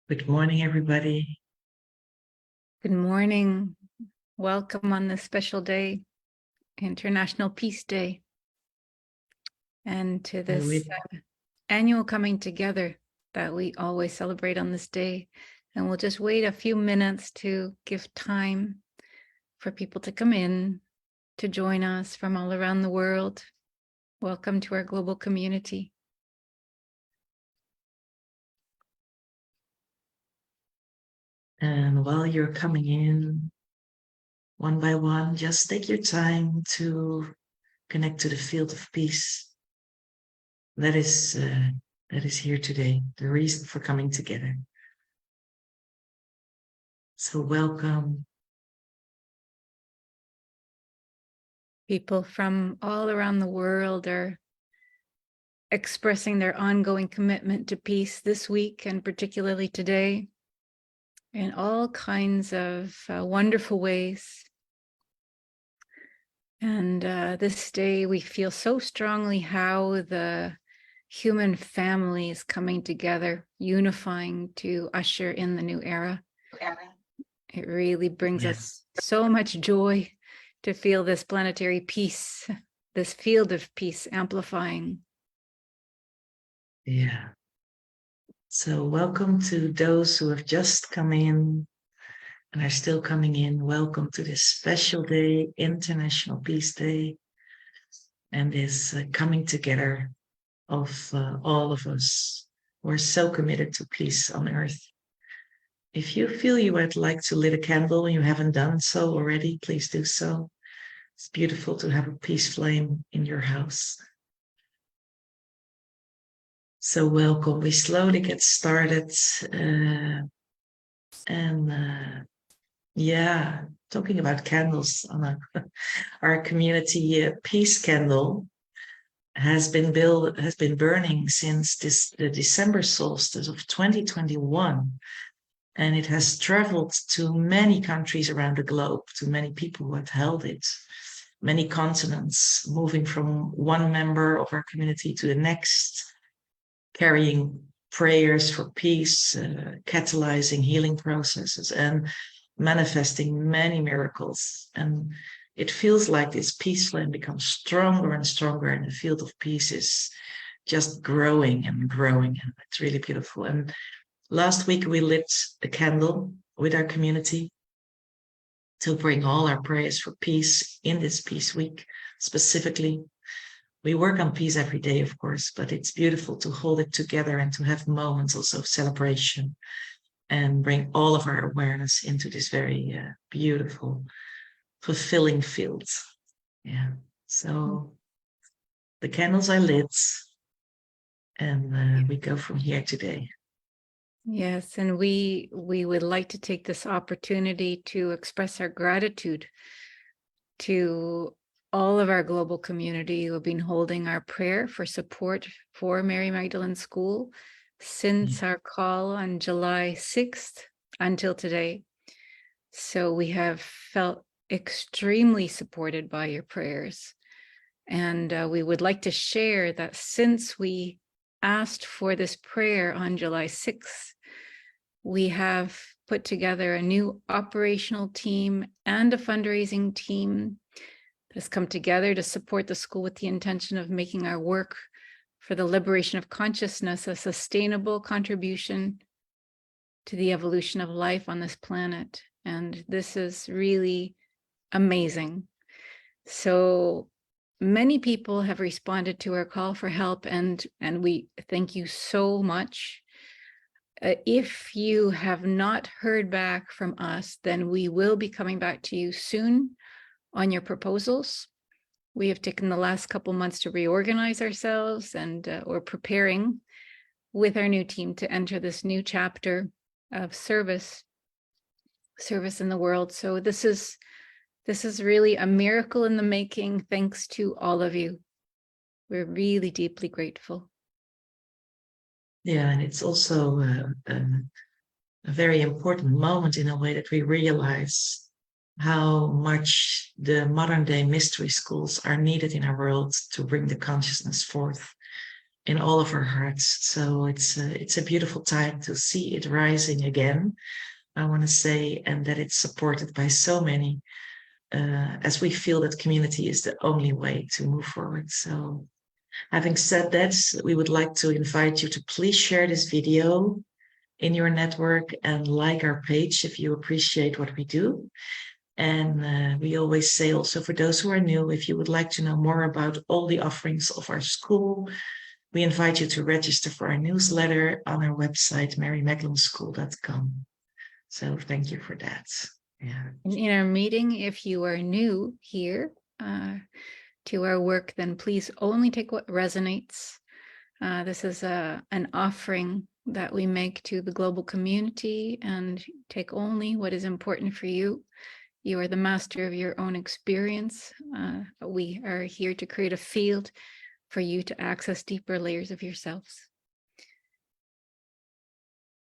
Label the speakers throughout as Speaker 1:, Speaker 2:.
Speaker 1: Good morning, everybody.
Speaker 2: Good morning. Welcome on this special day, International Peace Day, and to this annual coming together that we always celebrate on this day. And we'll just wait a few minutes to give time for people to come in, to join us from all around the world. Welcome to our global community.
Speaker 1: And while you're coming in, one by one, just take your time to connect to the field of peace that is here today, the reason for coming together. So welcome.
Speaker 2: People from all around the world are expressing their ongoing commitment to peace this week, and particularly today, in all kinds of wonderful ways. And this day, we feel so strongly how the human family is coming together, unifying to usher in the new era. It really brings us so much joy to feel this planetary peace, this field of peace amplifying.
Speaker 1: Yeah. So welcome to those who have just come in and are still coming in. Welcome to this special day, International Peace Day, and this coming together of all of us who are so committed to peace on Earth. If you feel you would like to lit a candle and you haven't done so already, please do so. It's beautiful to have a peace flame in your house. So welcome. We slowly get started. Talking about candles, Anna, our community peace candle has been burning since the December solstice of 2021. And it has traveled to many countries around the globe, to many people who have held it, many continents, moving from one member of our community to the next, carrying prayers for peace, catalyzing healing processes, and manifesting many miracles. And it feels like this peace flame becomes stronger and stronger, and the field of peace is just growing and growing. And it's really beautiful. And last week, we lit a candle with our community to bring all our prayers for peace in this peace week. Specifically, we work on peace every day, of course, but it's beautiful to hold it together and to have moments also of celebration and bring all of our awareness into this very beautiful, fulfilling field. Yeah. So the candles are lit, and we go from here today.
Speaker 2: Yes, and we would like to take this opportunity to express our gratitude to all of our global community who have been holding our prayer for support for Mary Magdalene School since our call on July 6th until today. So we have felt extremely supported by your prayers. And we would like to share that since we asked for this prayer on July 6th, we have put together a new operational team and a fundraising team that has come together to support the school with the intention of making our work for the liberation of consciousness a sustainable contribution to the evolution of life on this planet. And this is really amazing. So many people have responded to our call for help, and we thank you so much. If you have not heard back from us, then we will be coming back to you soon on your proposals. We have taken the last couple months to reorganize ourselves, and we're preparing with our new team to enter this new chapter of service in the world. So this is really a miracle in the making, thanks to all of you. We're really deeply grateful.
Speaker 1: Yeah, and it's also a very important moment in a way that we realize how much the modern day mystery schools are needed in our world to bring the consciousness forth. in all of our hearts. So it's a beautiful time to see it rising again, I want to say, and that it's supported by so many, as we feel that community is the only way to move forward. So having said that, we would like to invite you to please share this video in your network and like our page if you appreciate what we do. And we always say also, for those who are new, if you would like to know more about all the offerings of our school, we invite you to register for our newsletter on our website, 𝐼𝐸𝐴𝐺𝐸𝐴𝐺𝐸.com. So thank you for that. Yeah.
Speaker 2: In our meeting, if you are new here to our work, then please only take what resonates. This is an offering that we make to the global community, and take only what is important for you. You are the master of your own experience. We are here to create a field for you to access deeper layers of yourselves.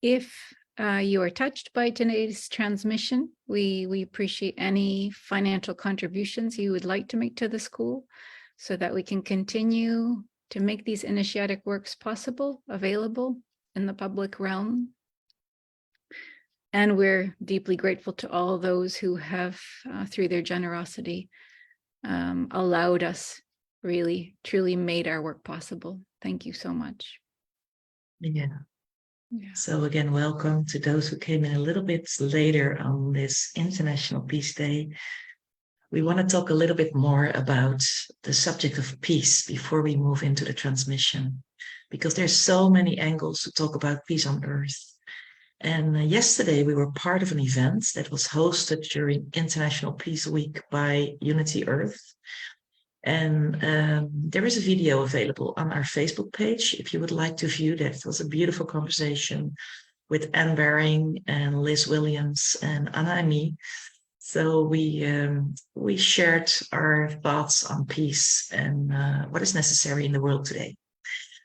Speaker 2: If you are touched by today's transmission, we appreciate any financial contributions you would like to make to the school so that we can continue to make these initiatic works possible, available in the public realm. And we're deeply grateful to all those who have, through their generosity, allowed us, really, truly made our work possible. Thank you so much.
Speaker 1: Yeah. So again, welcome to those who came in a little bit later on this International Peace Day. We want to talk a little bit more about the subject of peace before we move into the transmission, because there's so many angles to talk about peace on Earth. And yesterday we were part of an event that was hosted during International Peace Week by Unity Earth. And there is a video available on our Facebook page if you would like to view that. It was a beautiful conversation with Anne Baring and Liz Williams and Anna and me. So we shared our thoughts on peace and what is necessary in the world today.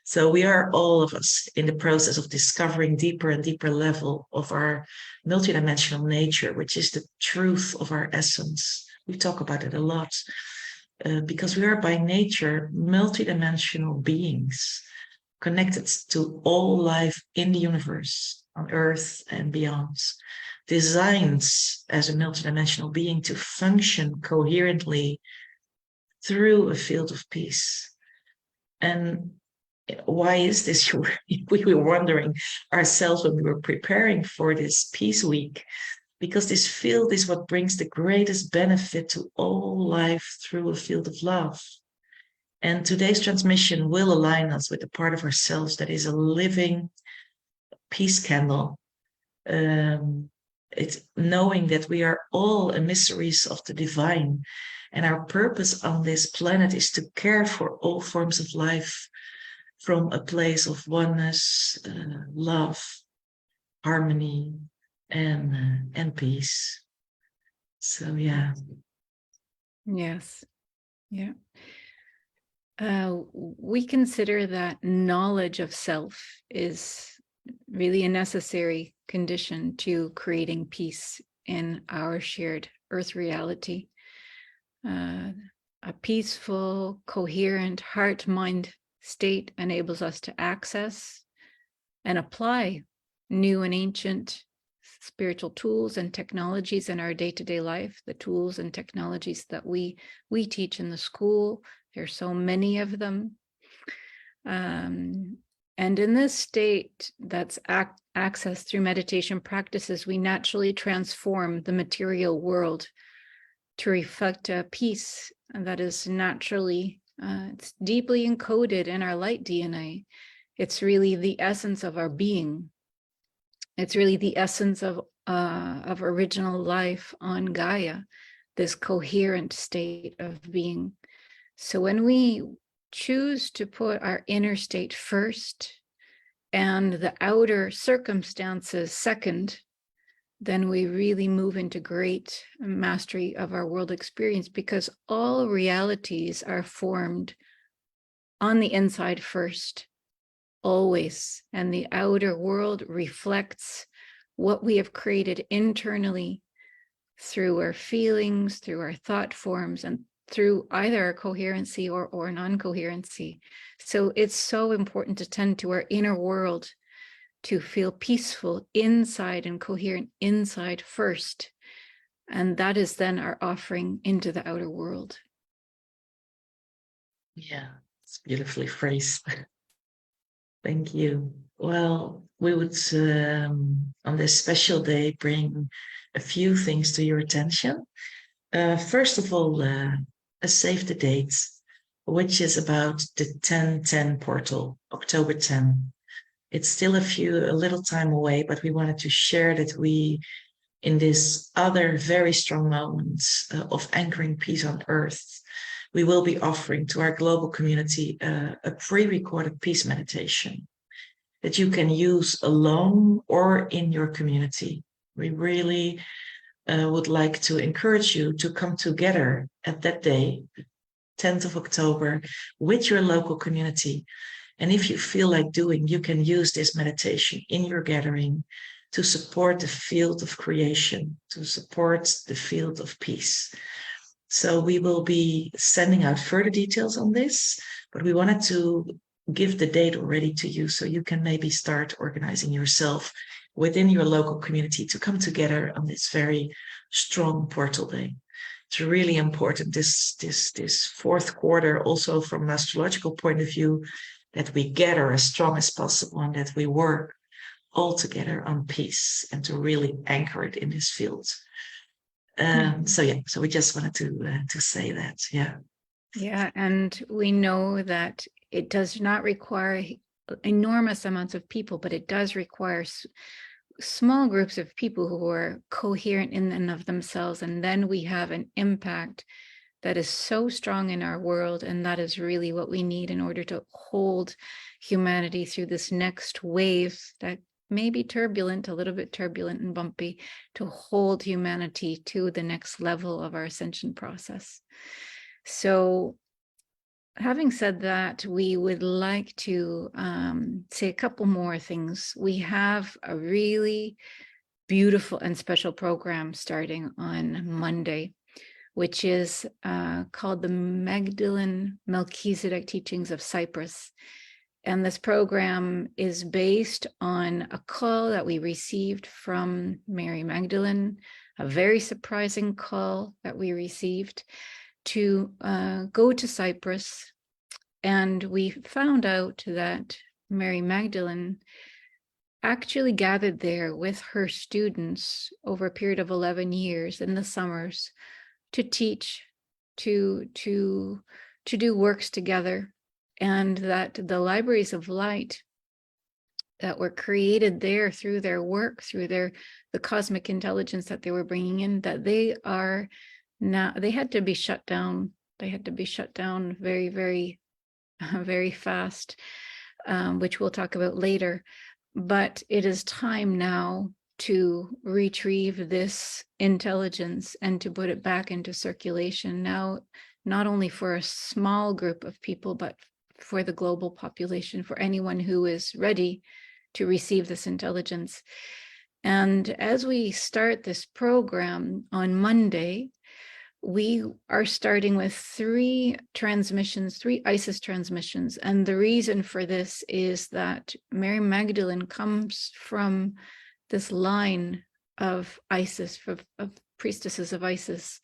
Speaker 1: So we are, all of us, in the process of discovering deeper and deeper level of our multidimensional nature, which is the truth of our essence. We talk about it a lot because we are by nature multidimensional beings connected to all life in the universe, on Earth and beyond, designed as a multidimensional being to function coherently through a field of peace. And why is this? We were wondering ourselves when we were preparing for this Peace Week, because this field is what brings the greatest benefit to all life through a field of love. And today's transmission will align us with the part of ourselves that is a living peace candle. It's knowing that we are all emissaries of the divine, and our purpose on this planet is to care for all forms of life from a place of oneness, love, harmony, and peace. So yeah.
Speaker 2: Yes. Yeah. We consider that knowledge of self is really a necessary condition to creating peace in our shared Earth reality. A peaceful, coherent heart-mind state enables us to access and apply new and ancient spiritual tools and technologies in our day-to-day life, the tools and technologies that we teach in the school. There's so many of them. And in this state that's accessed through meditation practices, we naturally transform the material world to reflect a peace that is naturally, it's deeply encoded in our light DNA. It's really the essence of our being. It's really the essence of original life on Gaia, this coherent state of being. So when we choose to put our inner state first and the outer circumstances second, then we really move into great mastery of our world experience, because all realities are formed on the inside first, always. And the outer world reflects what we have created internally through our feelings, through our thought forms, and through either coherency or non-coherency. So it's so important to tend to our inner world, to feel peaceful inside and coherent inside first. And that is then our offering into the outer world.
Speaker 1: Yeah, it's beautifully phrased. Thank you. Well, we would, on this special day, bring a few things to your attention. First of all, a save the date, which is about the 10/10 portal, October 10. It's still a little time away, but we wanted to share that we, in this other very strong moment of anchoring peace on earth, we will be offering to our global community a pre-recorded peace meditation that you can use alone or in your community. We really would like to encourage you to come together at that day, 10th of October, with your local community. And if you feel like you can use this meditation in your gathering to support the field of creation, to support the field of peace. So we will be sending out further details on this, but we wanted to give the date already to you so you can maybe start organizing yourself within your local community to come together on this very strong portal day. It's really important this fourth quarter, also from an astrological point of view, that we gather as strong as possible and that we work all together on peace and to really anchor it in this field. So we just wanted to say that. Yeah,
Speaker 2: and we know that it does not require enormous amounts of people, but it does require small groups of people who are coherent in and of themselves, and then we have an impact that is so strong in our world, and that is really what we need in order to hold humanity through this next wave that may be turbulent, a little bit turbulent and bumpy, to hold humanity to the next level of our ascension process. So having said that, we would like to say a couple more things. We have a really beautiful and special program starting on Monday, which is called the Magdalene Melchizedek Teachings of Cyprus. And this program is based on a call that we received from Mary Magdalene, a very surprising call that we received to go to Cyprus. And we found out that Mary Magdalene actually gathered there with her students over a period of 11 years in the summers to teach, to do works together, and that the libraries of light that were created there through their work, through the cosmic intelligence that they were bringing in, that they had to be shut down. They had to be shut down very, very, very fast, which we'll talk about later. But it is time now to retrieve this intelligence and to put it back into circulation now, not only for a small group of people, but for the global population, for anyone who is ready to receive this intelligence. And as we start this program on Monday, we are starting with 3 transmissions, 3 Isis transmissions. And the reason for this is that Mary Magdalene comes from this line of Isis, of priestesses of Isis.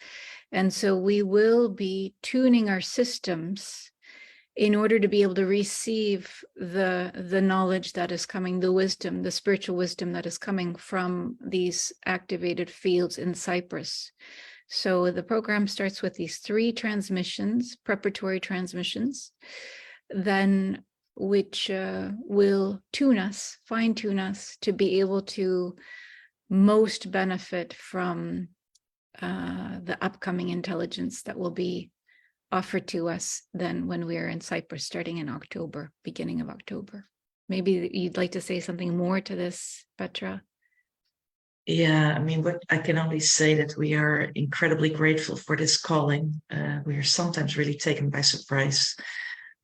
Speaker 2: And so we will be tuning our systems in order to be able to receive the knowledge that is coming, the wisdom, the spiritual wisdom that is coming from these activated fields in Cyprus. So the program starts with these 3 transmissions, preparatory transmissions, then which will fine-tune us to be able to most benefit from the upcoming intelligence that will be offered to us then when we are in Cyprus, starting in October, beginning of October. Maybe you'd like to say something more to this, Petra?
Speaker 1: Yeah, I mean, I can only say that we are incredibly grateful for this calling. We are sometimes really taken by surprise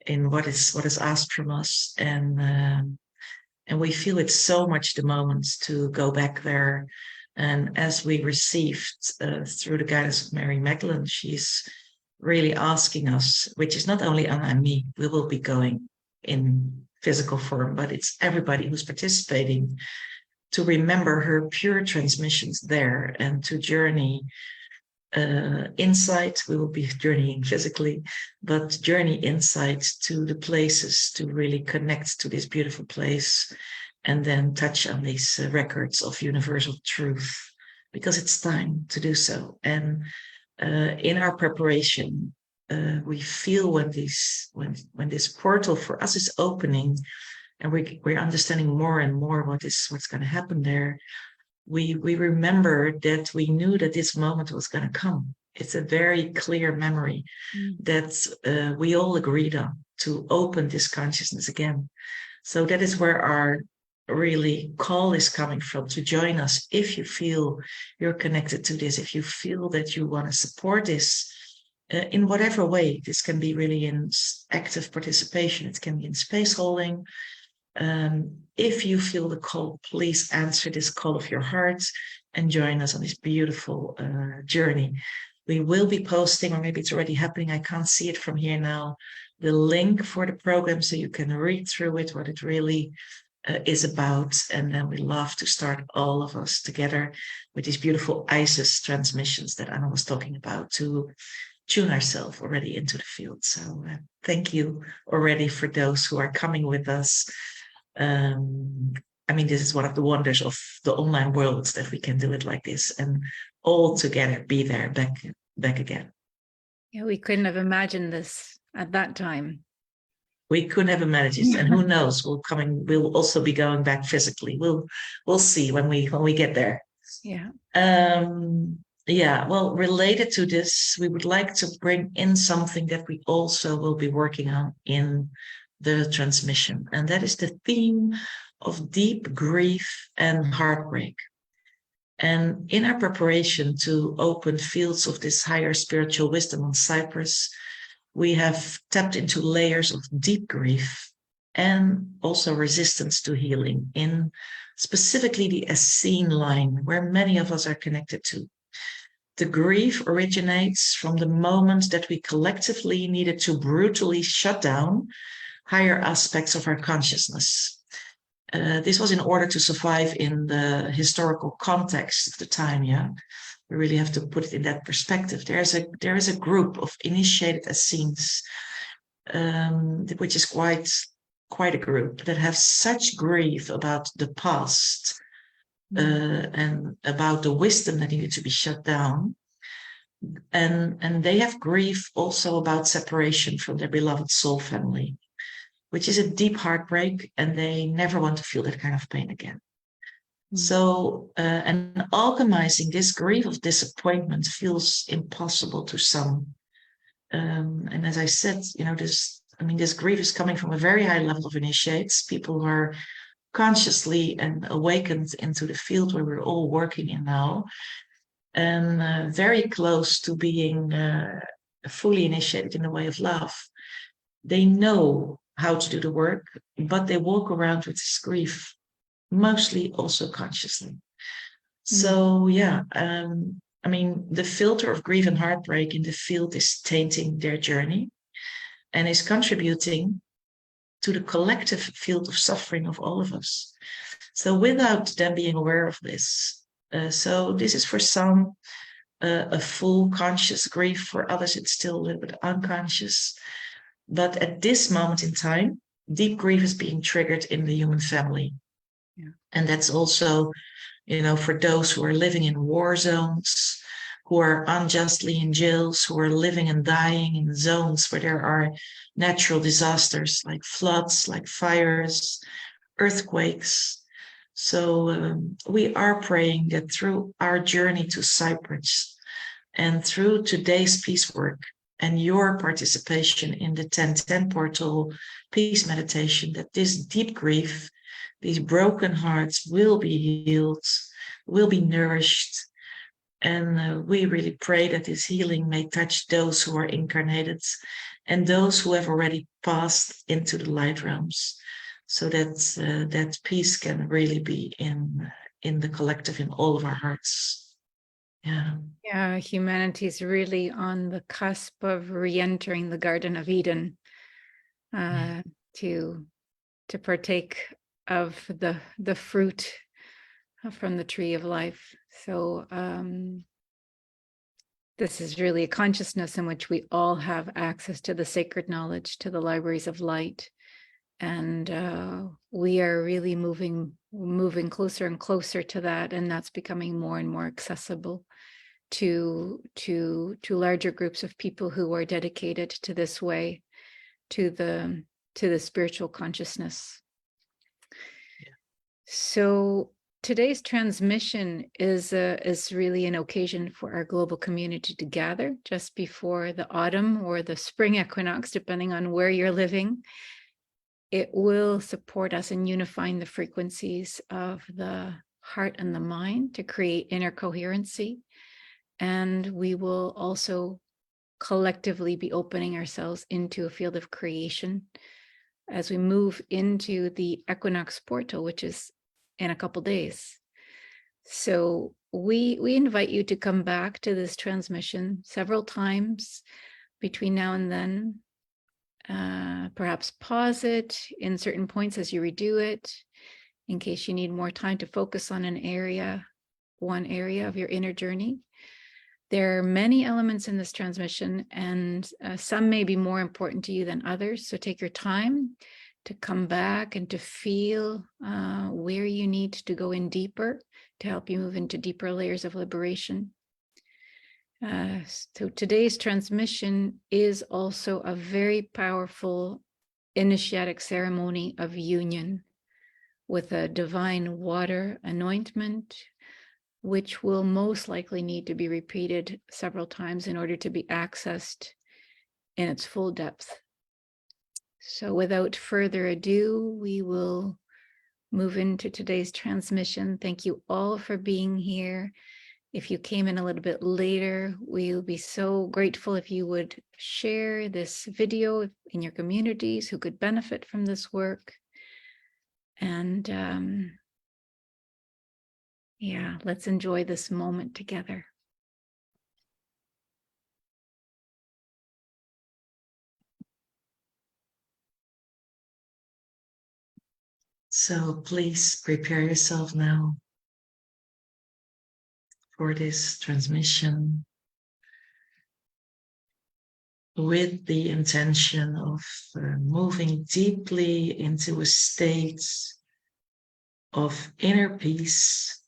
Speaker 1: in what is asked from us, and we feel it's so much the moment to go back there. And as we received through the guidance of Mary Magdalene, she's really asking us, which is not only Anna and me, we will be going in physical form, but it's everybody who's participating, to remember her pure transmissions there and to journey inside. We will be journeying physically, but journey inside to the places to really connect to this beautiful place, and then touch on these records of universal truth, because it's time to do so. And in our preparation, we feel when this portal for us is opening, and we're understanding more and more what's going to happen there. We remember that we knew that this moment was going to come. It's a very clear memory that we all agreed on, to open this consciousness again. So that is where our really call is coming from, to join us if you feel you're connected to this, if you feel that you want to support this in whatever way. This can be really in active participation, it can be in space holding. If you feel the call, please answer this call of your heart and join us on this beautiful journey. We will be posting, or maybe it's already happening, I can't see it from here now, the link for the program so you can read through it, what it really is about. And then we love to start all of us together with these beautiful ISIS transmissions that Anna was talking about, to tune ourselves already into the field. So thank you already for those who are coming with us. I mean, this is one of the wonders of the online world, that we can do it like this and all together be there, back again.
Speaker 2: Yeah, we couldn't have imagined this at that time.
Speaker 1: We couldn't have imagined it, and who knows? We'll also be going back physically. We'll see when we get there.
Speaker 2: Yeah.
Speaker 1: Yeah. Well, related to this, we would like to bring in something that we also will be working on in the transmission, and that is the theme of deep grief and heartbreak. And in our preparation to open fields of this higher spiritual wisdom on Cyprus, we have tapped into layers of deep grief and also resistance to healing in specifically the Essene line, where many of us are connected to. The grief originates from the moment that we collectively needed to brutally shut down higher aspects of our consciousness. This was in order to survive in the historical context of the time. Yeah, we really have to put it in that perspective. There is a group of initiated Essenes, which is quite a group, that have such grief about the past and about the wisdom that needed to be shut down. And they have grief also about separation from their beloved soul family, which is a deep heartbreak, and they never want to feel that kind of pain again. So, and alchemizing this grief of disappointment feels impossible to some. And as I said, this grief is coming from a very high level of initiates, people who are consciously and awakened into the field where we're all working in now, and very close to being fully initiated in the way of love. They know how to do the work, but they walk around with this grief, mostly also consciously. So yeah, the filter of grief and heartbreak in the field is tainting their journey and is contributing to the collective field of suffering of all of us. So without them being aware of this, so this is for some a full conscious grief, for others it's still a little bit unconscious. But at this moment in time, deep grief is being triggered in the human family. Yeah. And that's also, for those who are living in war zones, who are unjustly in jails, who are living and dying in zones where there are natural disasters like floods, like fires, earthquakes. So we are praying that through our journey to Cyprus and through today's peace work, and your participation in the 1010 portal peace meditation, that this deep grief, these broken hearts will be healed, will be nourished. And we really pray that this healing may touch those who are incarnated and those who have already passed into the light realms, so that that peace can really be in the collective, in all of our hearts.
Speaker 2: Yeah, humanity is really on the cusp of re-entering the Garden of Eden, to partake of the fruit from the tree of life. So this is really a consciousness in which we all have access to the sacred knowledge, to the libraries of light, and we are really moving closer and closer to that, and that's becoming more and more accessible to larger groups of people who are dedicated to this way, to the spiritual consciousness. So today's transmission is really an occasion for our global community to gather just before the autumn or the spring equinox, depending on where you're living. It will support us in unifying the frequencies of the heart and the mind to create inner coherency. And we will also collectively be opening ourselves into a field of creation as we move into the equinox portal, which is in a couple days. So we invite you to come back to this transmission several times between now and then. Perhaps pause it in certain points as you redo it, in case you need more time to focus on one area of your inner journey. There are many elements in this transmission, and some may be more important to you than others. So take your time to come back and to feel where you need to go in deeper to help you move into deeper layers of liberation. So today's transmission is also a very powerful initiatic ceremony of union with a divine water anointment, which will most likely need to be repeated several times in order to be accessed in its full depth. So without further ado, we will move into today's transmission. Thank you all for being here. If you came in a little bit later, we'll be so grateful if you would share this video in your communities who could benefit from this work. And yeah, let's enjoy this moment together.
Speaker 1: So please prepare yourself now for this transmission with the intention of moving deeply into a state of inner peace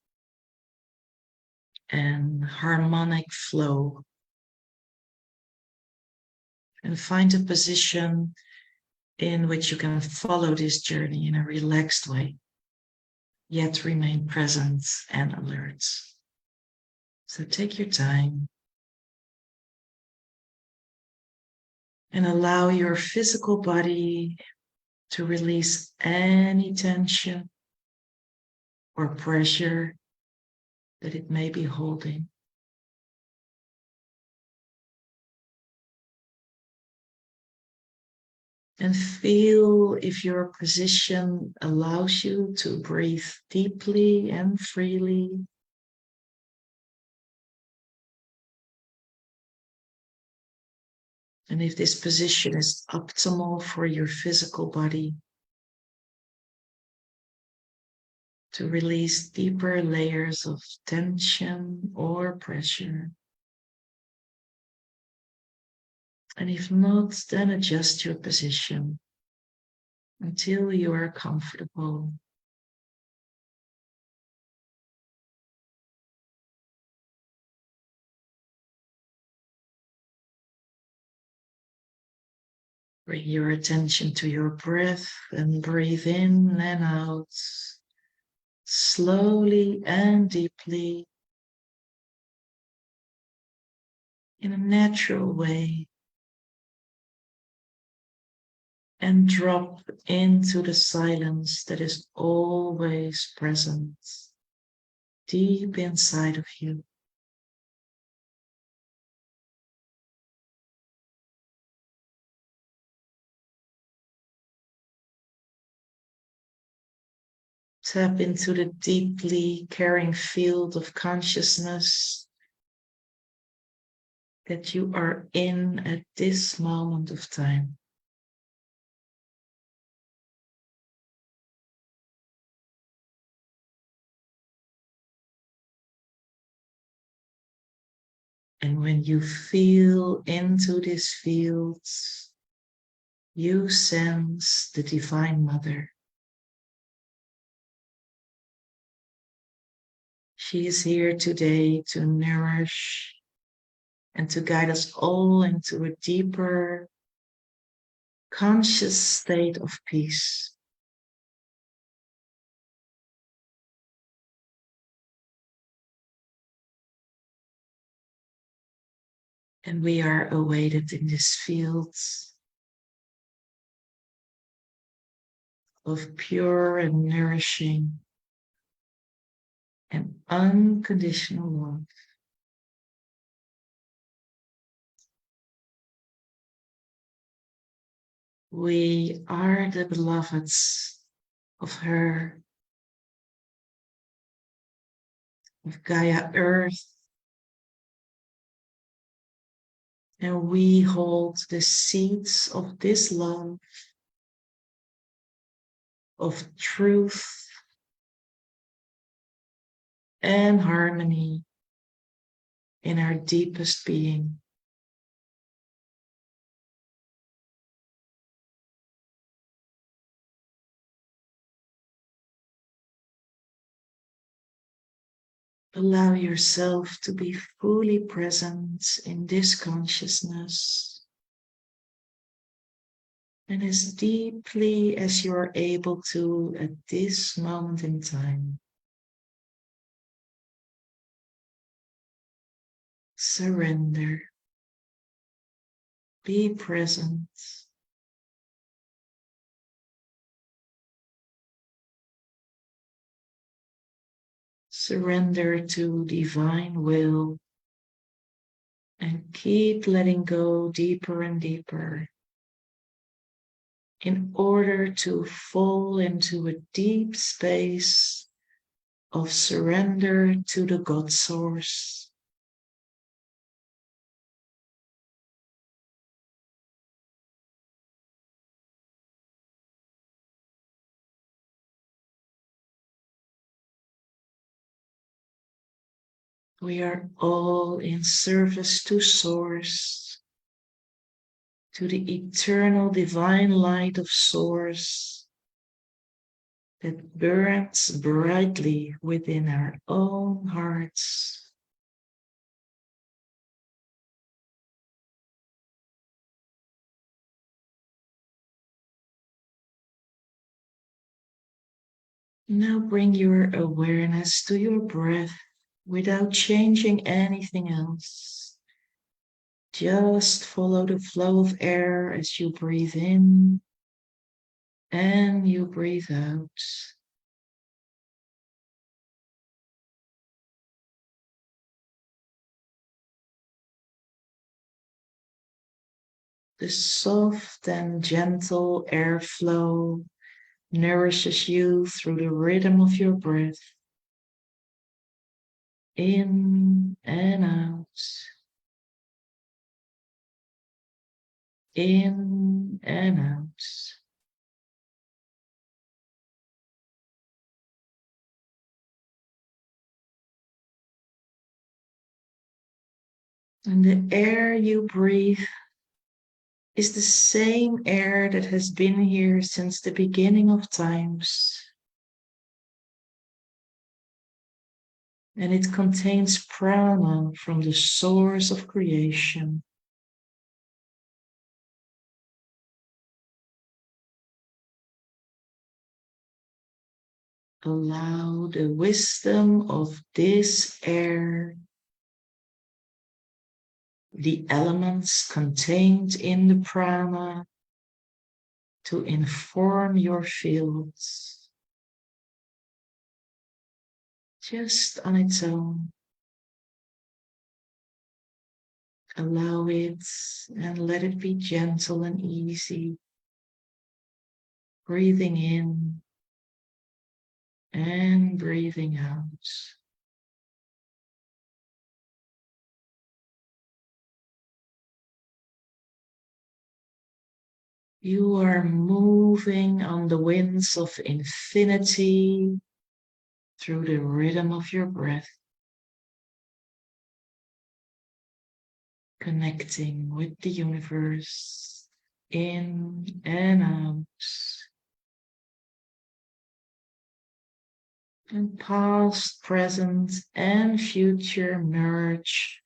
Speaker 1: and harmonic flow. And find a position in which you can follow this journey in a relaxed way, yet remain present and alert. So take your time and allow your physical body to release any tension or pressure that it may be holding. And feel if your position allows you to breathe deeply and freely. And if this position is optimal for your physical body, to release deeper layers of tension or pressure. And if not, then adjust your position until you are comfortable. Bring your attention to your breath and breathe in and out, slowly and deeply, in a natural way. And drop into the silence that is always present, deep inside of you. Tap into the deeply caring field of consciousness that you are in at this moment of time. And when you feel into this field, you sense the Divine Mother. She is here today to nourish and to guide us all into a deeper, conscious state of peace. And we are awaited in this field of pure and nourishing and unconditional love. We are the beloveds of her, of Gaia Earth, and we hold the seeds of this love, of truth and harmony in our deepest being. Allow yourself to be fully present in this consciousness, and as deeply as you are able to at this moment in time. Surrender. Be present. Surrender to divine will and keep letting go deeper and deeper in order to fall into a deep space of surrender to the God Source. We are all in service to Source, to the eternal divine light of Source that burns brightly within our own hearts. Now bring your awareness to your breath without changing anything else. Just follow the flow of air as you breathe in and you breathe out. The soft and gentle airflow nourishes you through the rhythm of your breath. In and out. In and out. And the air you breathe is the same air that has been here since the beginning of times. And it contains prana from the source of creation. Allow the wisdom of this air, the elements contained in the prana, to inform your fields just on its own. Allow it and let it be gentle and easy. Breathing in and breathing out. You are moving on the winds of infinity through the rhythm of your breath, connecting with the universe in and out. And past, present, and future merge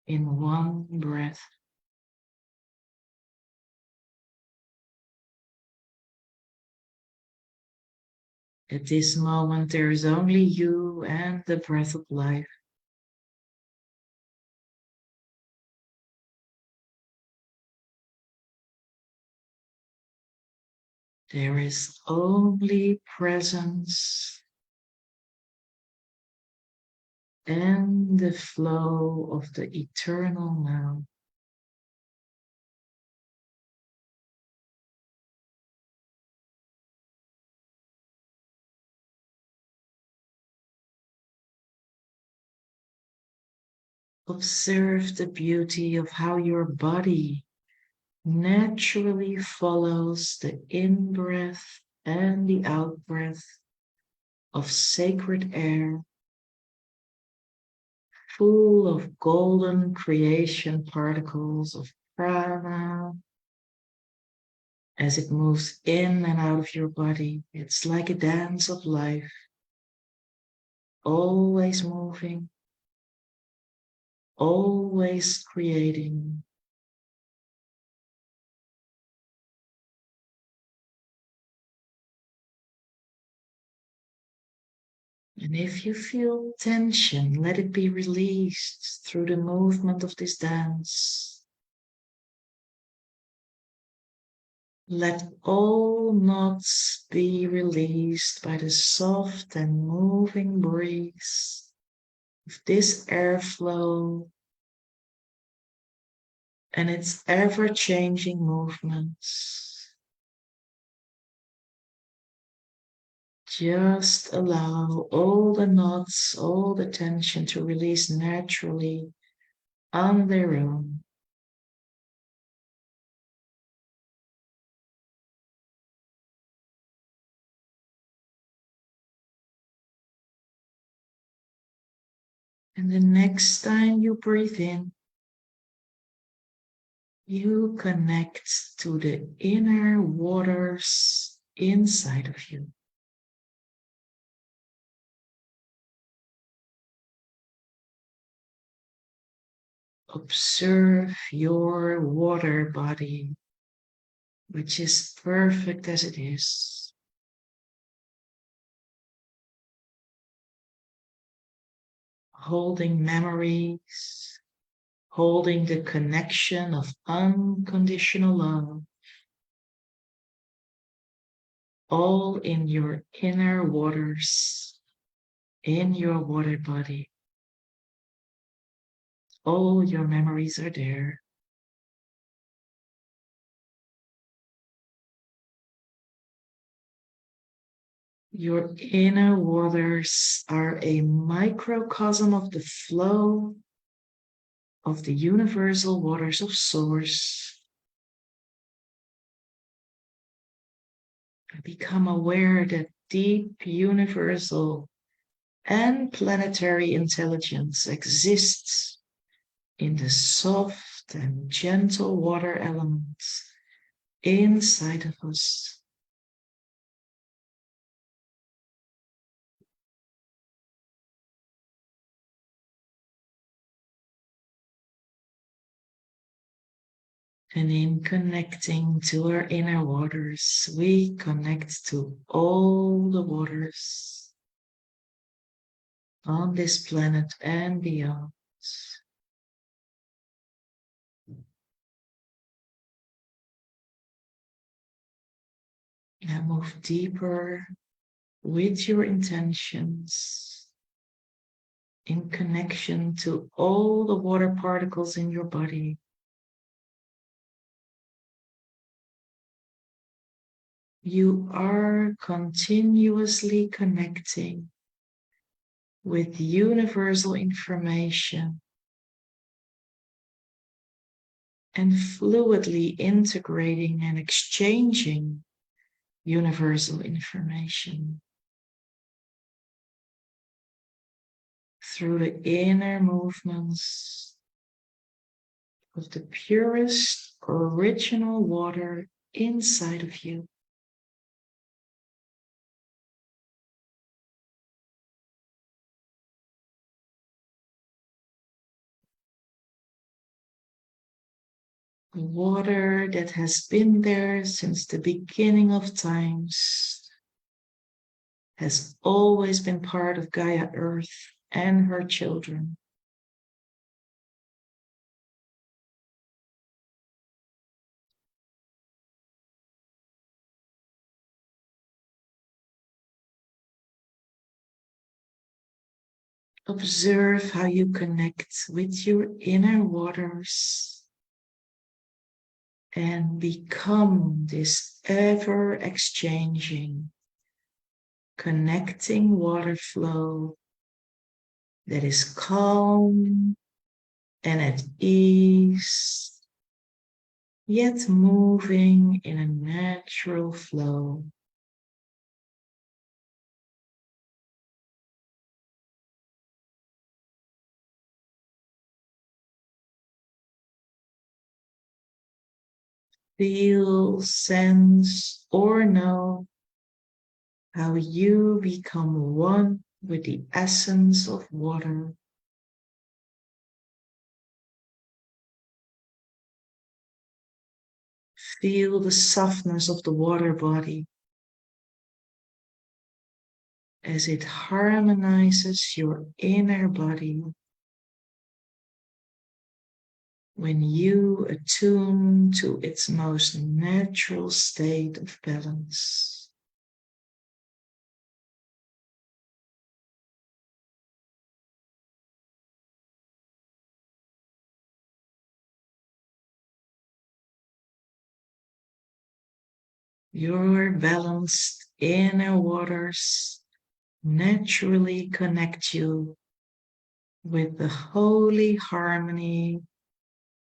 Speaker 1: in one breath. At this moment, there is only you and the breath of life. There is only presence and the flow of the eternal now. Observe the beauty of how your body naturally follows the in-breath and the out-breath of sacred air, full of golden creation particles of prana. As it moves in and out of your body, it's like a dance of life, always moving, always creating. And if you feel tension, let it be released through the movement of this dance. Let all knots be released by the soft and moving breeze of this airflow and its ever-changing movements. Just allow all the knots, all the tension to release naturally on their own. And the next time you breathe in, you connect to the inner waters inside of you. Observe your water body, which is perfect as it is. Holding memories, holding the connection of unconditional love, all in your inner waters, in your water body. All your memories are there. Your inner waters are a microcosm of the flow of the universal waters of Source. Become aware that deep universal and planetary intelligence exists in the soft and gentle water elements inside of us. And in connecting to our inner waters, we connect to all the waters on this planet and beyond. Now move deeper with your intentions in connection to all the water particles in your body. You are continuously connecting with universal information and fluidly integrating and exchanging universal information through the inner movements of the purest original water inside of you. Water that has been there since the beginning of times, has always been part of Gaia Earth and her children. Observe how you connect with your inner waters and become this ever-exchanging, connecting water flow that is calm and at ease, yet moving in a natural flow. Feel, sense, or know how you become one with the essence of water. Feel the softness of the water body as it harmonizes your inner body when you attune to its most natural state of balance. Your balanced inner waters naturally connect you with the holy harmony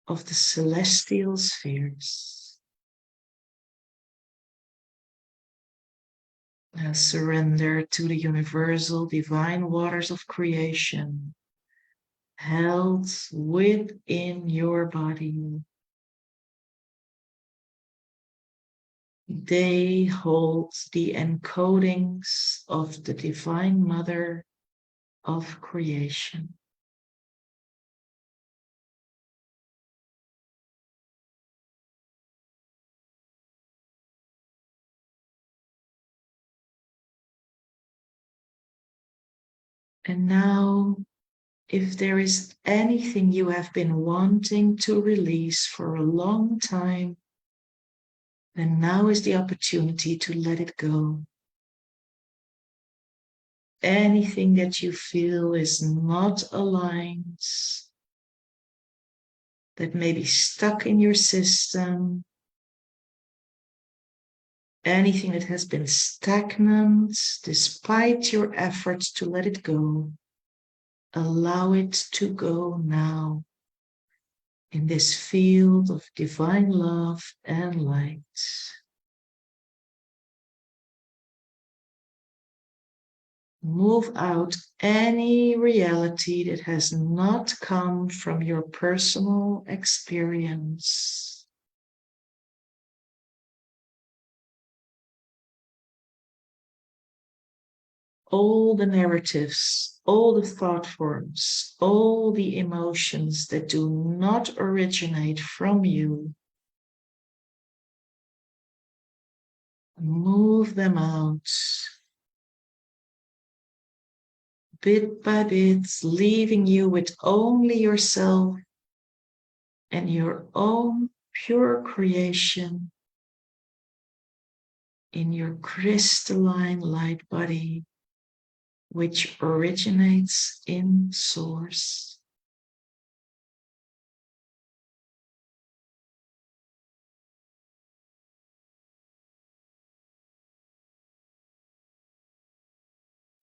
Speaker 1: of the celestial spheres. Now surrender to the universal divine waters of creation held within your body. They hold the encodings of the Divine Mother of creation. And now, if there is anything you have been wanting to release for a long time, then now is the opportunity to let it go. Anything that you feel is not aligned, that may be stuck in your system, anything that has been stagnant despite your efforts to let it go, allow it to go now in this field of divine love and light. Move out any reality that has not come from your personal experience. All the narratives, all the thought forms, all the emotions that do not originate from you, move them out. Bit by bit, leaving you with only yourself and your own pure creation in your crystalline light body, which originates in Source.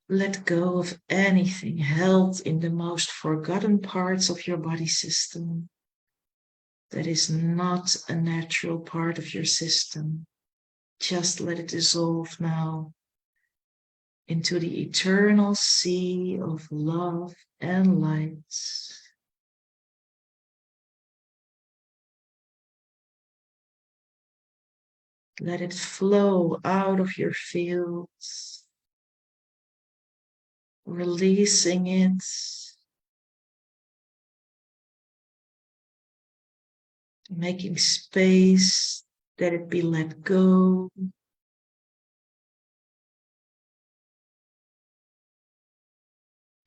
Speaker 1: Let go of anything held in the most forgotten parts of your body system that is not a natural part of your system. Just let it dissolve now into the eternal sea of love and light. Let it flow out of your fields, releasing it, making space that it be let go.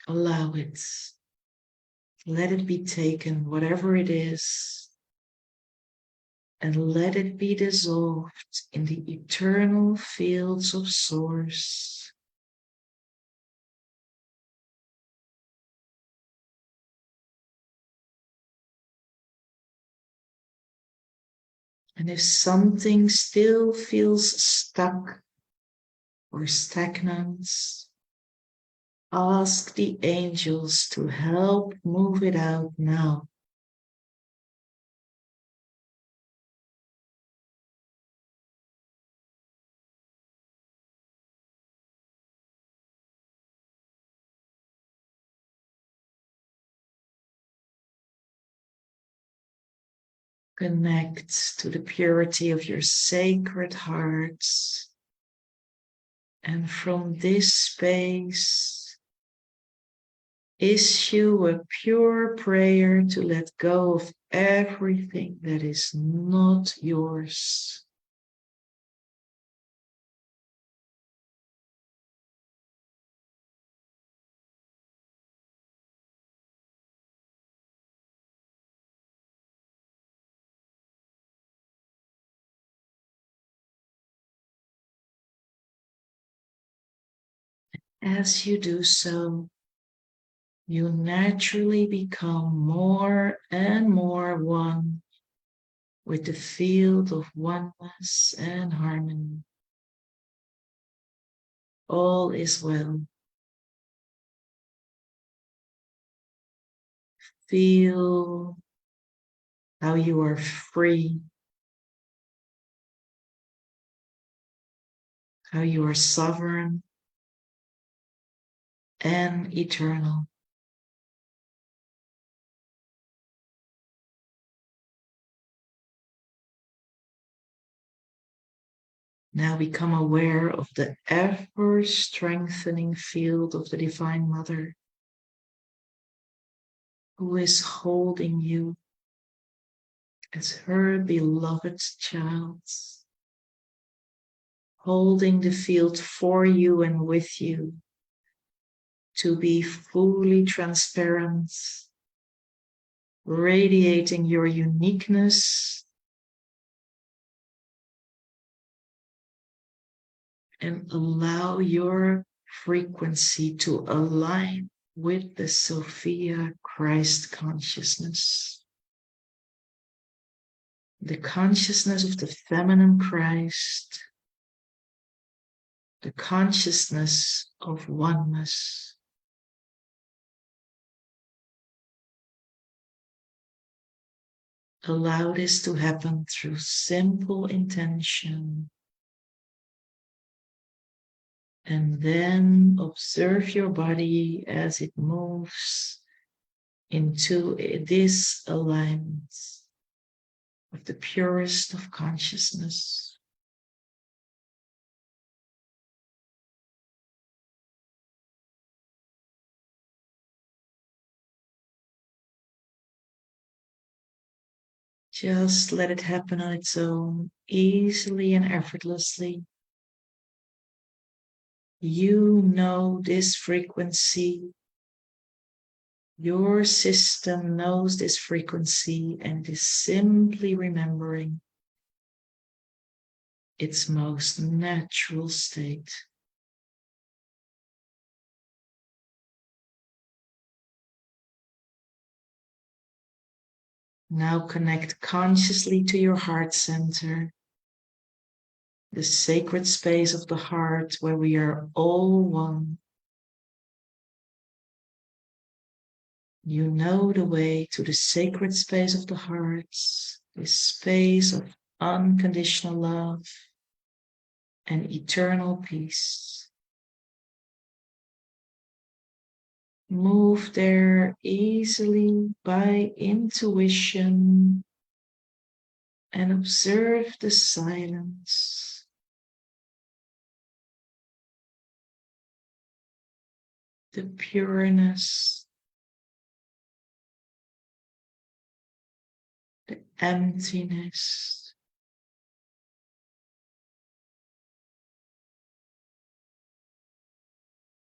Speaker 1: Allow it. Let it be taken, whatever it is, and let it be dissolved in the eternal fields of Source. And if something still feels stuck or stagnant, ask the angels to help move it out now. Connect to the purity of your sacred hearts. And from this space, issue a pure prayer to let go of everything that is not yours. As you do so, you naturally become more and more one with the field of oneness and harmony. All is well. Feel how you are free, how you are sovereign and eternal. Now become aware of the ever-strengthening field of the Divine Mother, who is holding you as her beloved child, holding the field for you and with you to be fully transparent, radiating your uniqueness and allow your frequency to align with the Sophia Christ consciousness. The consciousness of the feminine Christ, the consciousness of oneness. Allow this to happen through simple intention. And then observe your body as it moves into this alignment of the purest of consciousness. Just let it happen on its own, easily and effortlessly. You know this frequency. Your system knows this frequency and is simply remembering its most natural state. Now connect consciously to your heart center, the sacred space of the heart where we are all one. You know the way to the sacred space of the heart, this space of unconditional love and eternal peace. Move there easily by intuition and observe the silence. The pureness, the emptiness.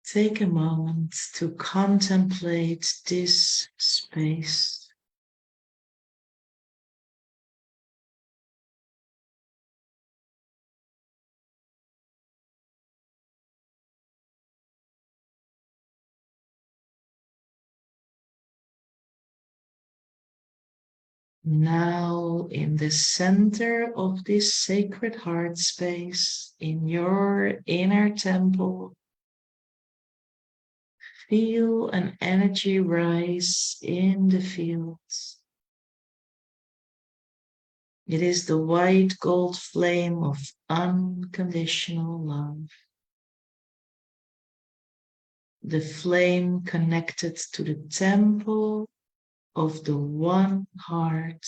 Speaker 1: Take a moment to contemplate this space. Now, in the center of this sacred heart space, in your inner temple, feel an energy rise in the fields. It is the white gold flame of unconditional love. The flame connected to the temple of the one heart,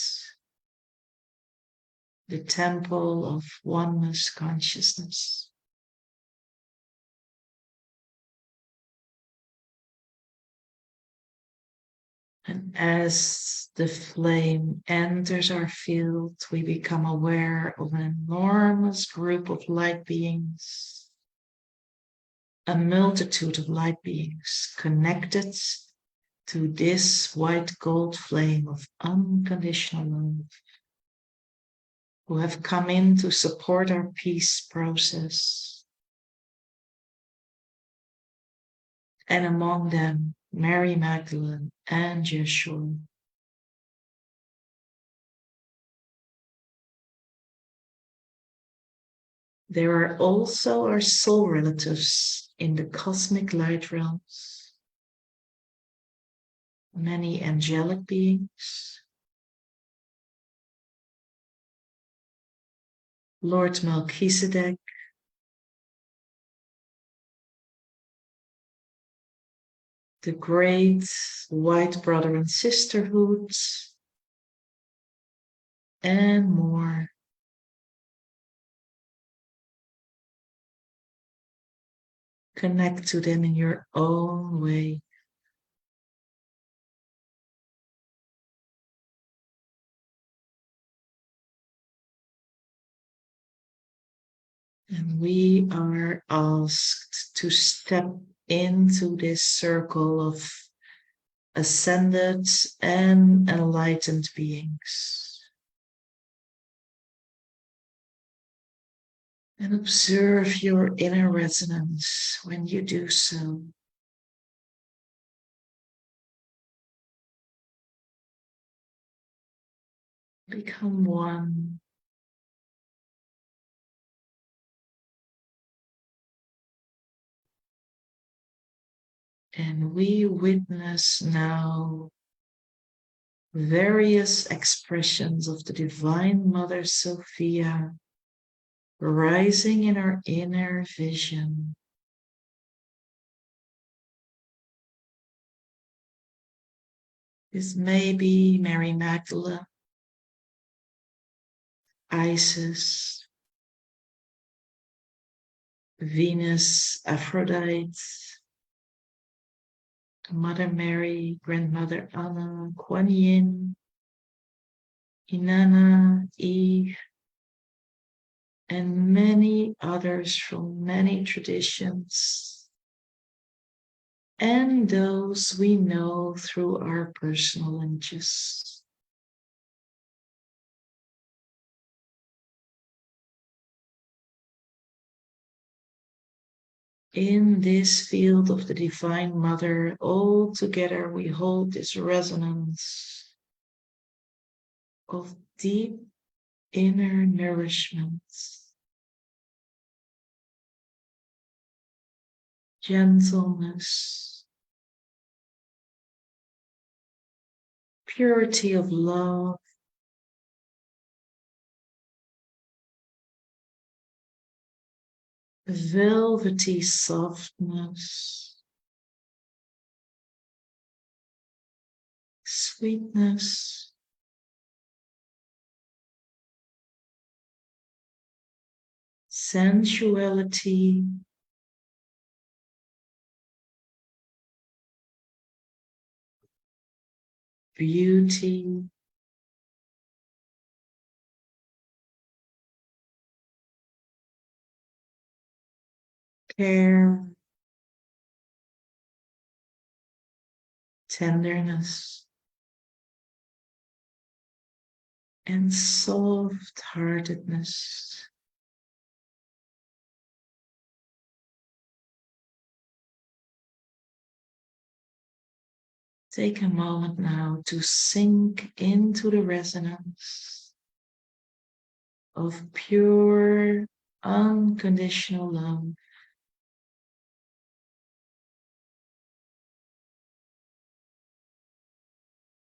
Speaker 1: the temple of oneness consciousness. And as the flame enters our field, we become aware of an enormous group of light beings, a multitude of light beings connected to this white gold flame of unconditional love, who have come in to support our peace process. And among them, Mary Magdalene and Yeshua. There are also our soul relatives in the cosmic light realms, many angelic beings, Lord Melchizedek, the great white brother and sisterhood, and more. Connect to them in your own way. And we are asked to step into this circle of ascended and enlightened beings. And observe your inner resonance when you do so. Become one. And we witness now various expressions of the Divine Mother Sophia rising in our inner vision. This may be Mary Magdalene, Isis, Venus, Aphrodite, Mother Mary, Grandmother Anna, Kuan Yin, Inanna, Eve, and many others from many traditions, and those we know through our personal lineages. In this field of the Divine Mother, all together we hold this resonance of deep inner nourishment, gentleness, purity of love, velvety softness, sweetness, sensuality, beauty, care, tenderness, and soft-heartedness. Take a moment now to sink into the resonance of pure, unconditional love.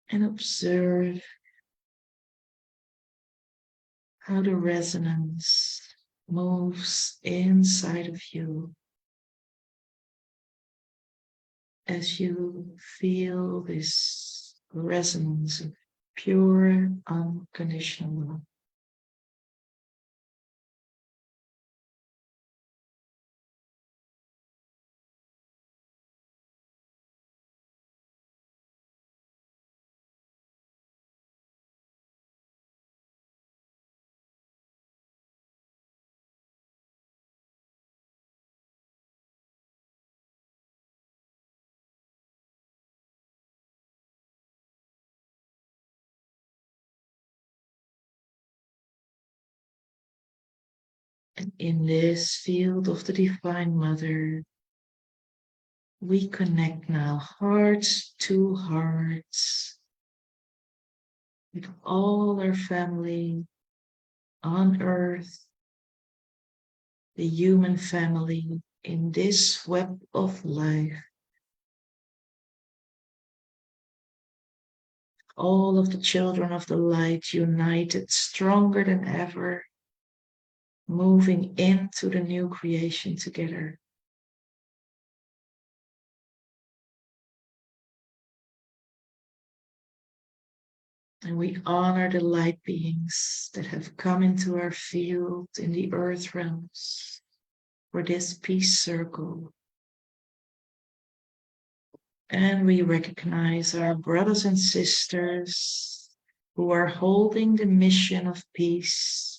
Speaker 1: And observe how the resonance moves inside of you as you feel this resonance of pure, unconditional love. And in this field of the Divine Mother, we connect now heart to heart with all our family on earth, the human family in this web of life. All of the children of the light united, stronger than ever, moving into the new creation together. And we honor the light beings that have come into our field in the earth realms for this peace circle. And we recognize our brothers and sisters who are holding the mission of peace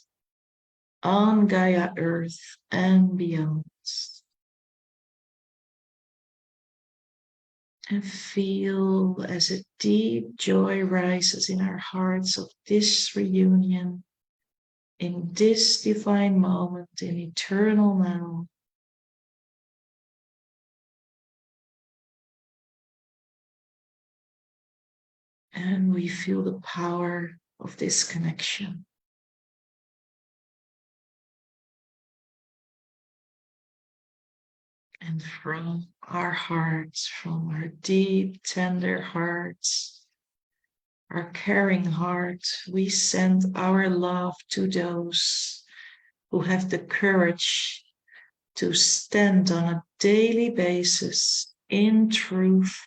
Speaker 1: on Gaia Earth and beyond. And feel as a deep joy rises in our hearts of this reunion, in this divine moment, in eternal now. And we feel the power of this connection. And from our hearts, from our deep, tender hearts, our caring hearts, we send our love to those who have the courage to stand on a daily basis in truth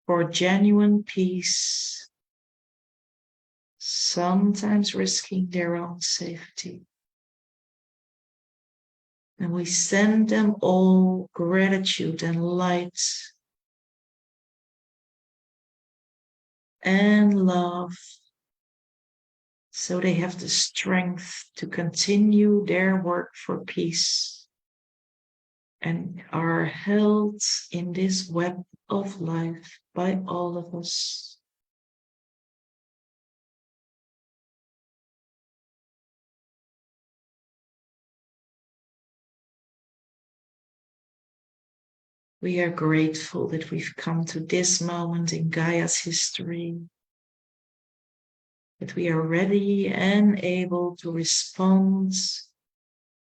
Speaker 1: for genuine peace, sometimes risking their own safety. And we send them all gratitude and light and love, so they have the strength to continue their work for peace and are held in this web of life by all of us. We are grateful that we've come to this moment in Gaia's history, that we are ready and able to respond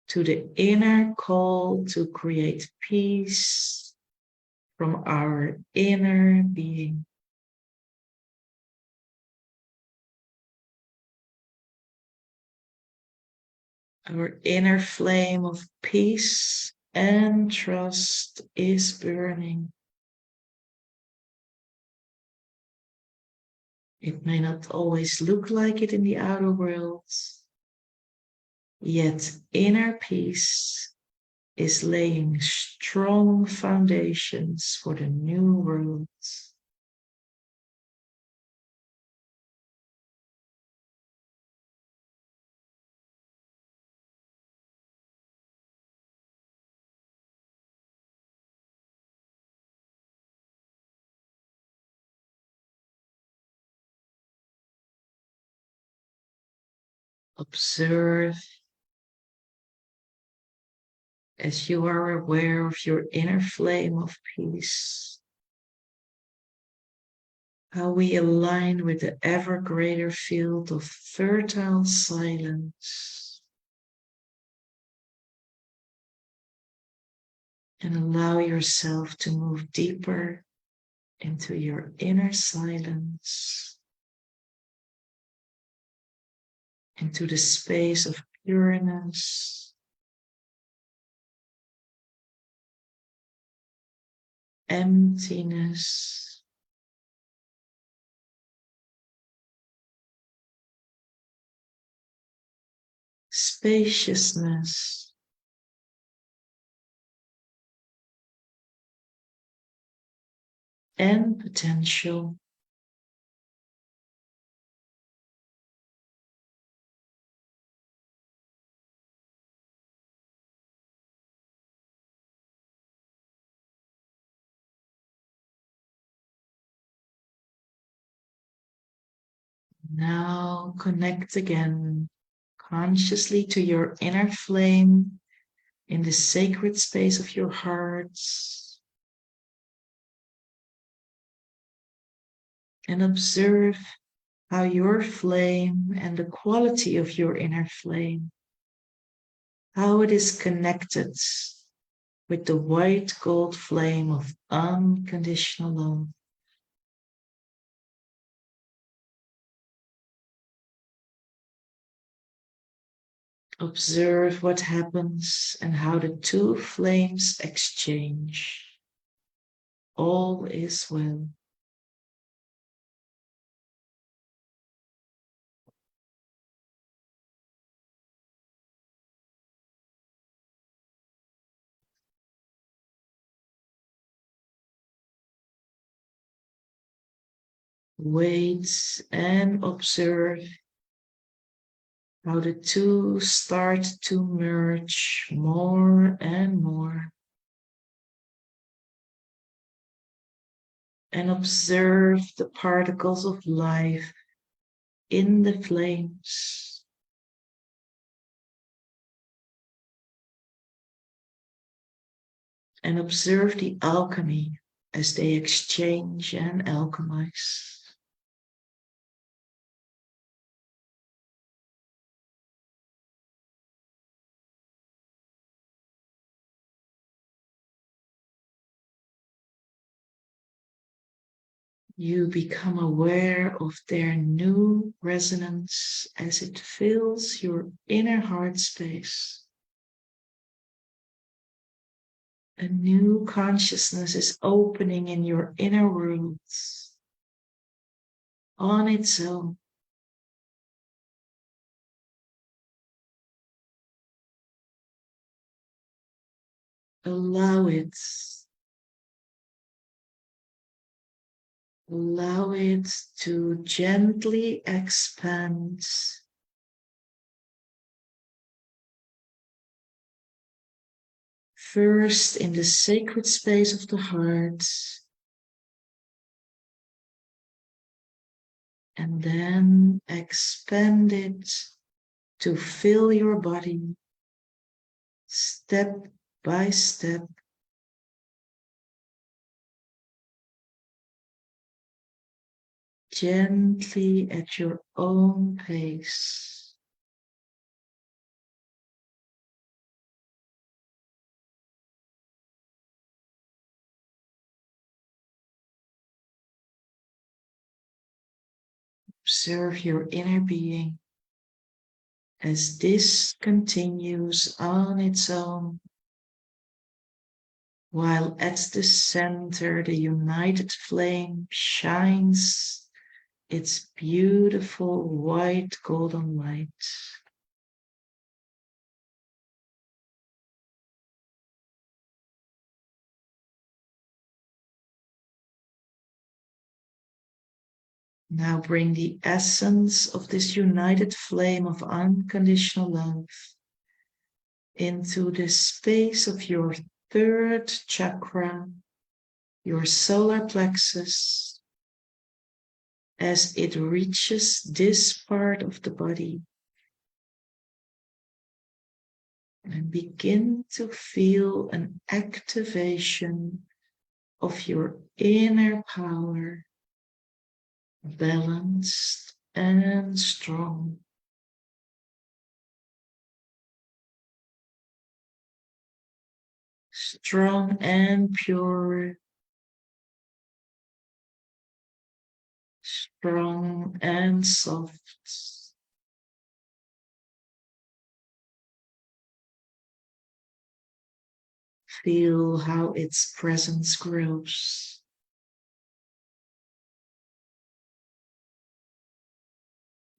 Speaker 1: to the inner call to create peace from our inner being. Our inner flame of peace and trust is burning. It may not always look like it in the outer world, yet inner peace is laying strong foundations for the new world. Observe as you are aware of your inner flame of peace, how we align with the ever greater field of fertile silence and allow yourself to move deeper into your inner silence, into the space of pureness, emptiness, spaciousness, and potential. Now connect again consciously to your inner flame in the sacred space of your hearts and observe how your flame and the quality of your inner flame, how it is connected with the white gold flame of unconditional love. Observe what happens and how the two flames exchange. All is well. Wait and observe how the two start to merge more and more. And observe the particles of life in the flames. And observe the alchemy as they exchange and alchemize. You become aware of their new resonance as it fills your inner heart space. A new consciousness is opening in your inner worlds on its own. Allow it. Allow it to gently expand. First in the sacred space of the heart, and then expand it to fill your body step by step. Gently at your own pace. Observe your inner being as this continues on its own, while at the center the united flame shines its beautiful white golden light. Now bring the essence of this united flame of unconditional love into the space of your third chakra, your solar plexus, as it reaches this part of the body. And begin to feel an activation of your inner power, balanced and strong. Strong and pure, strong and soft. Feel how its presence grows.